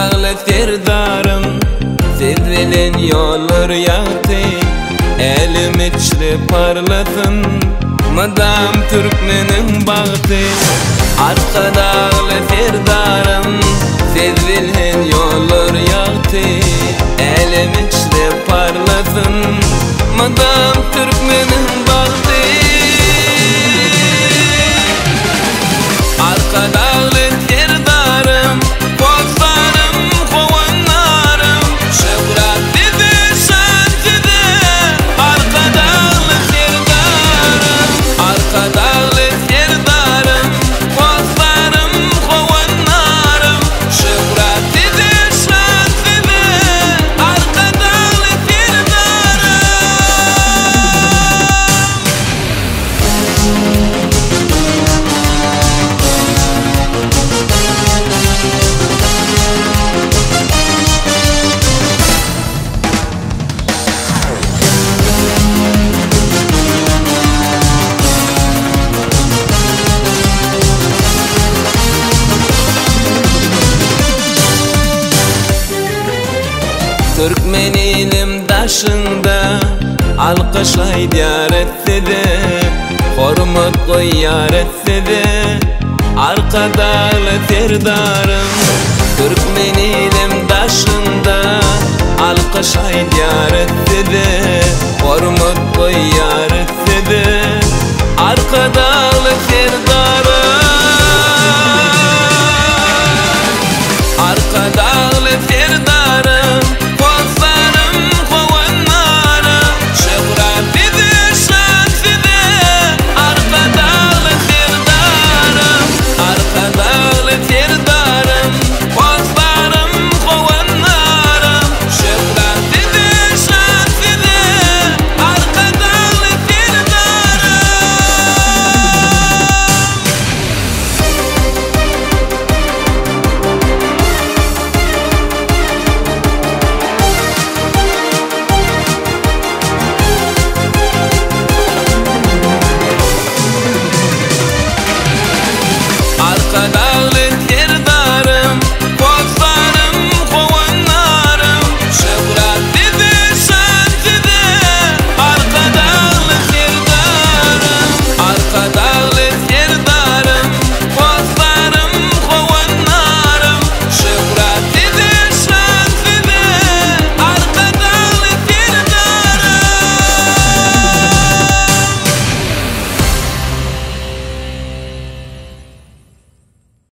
dağlı serdarım, siz bilen yollar yaktı. Elim içli parlasın, madam Türkmenin baktı. Arka dağlı serdarım, siz bilen yollar yaktı. Elim içli parlasın, madam Türkmenin baktı. Arka dağlı serdarım, kostanım, kovanlarım, şefkat bizi şansıdı. Arka dağlı serdarım, arka dağlı serdarım, kostanım, kovanlarım, şefkat bizi şansıdı. Arka dağlı serdarım. Türkmen ilim daşında alkışlay diyar etsede, hormat koyar etsede. Arka dağlı serdarım, Türkmen ilim daşında alkışlay diyar etsede, hormat koyar etsede. Arka dağlı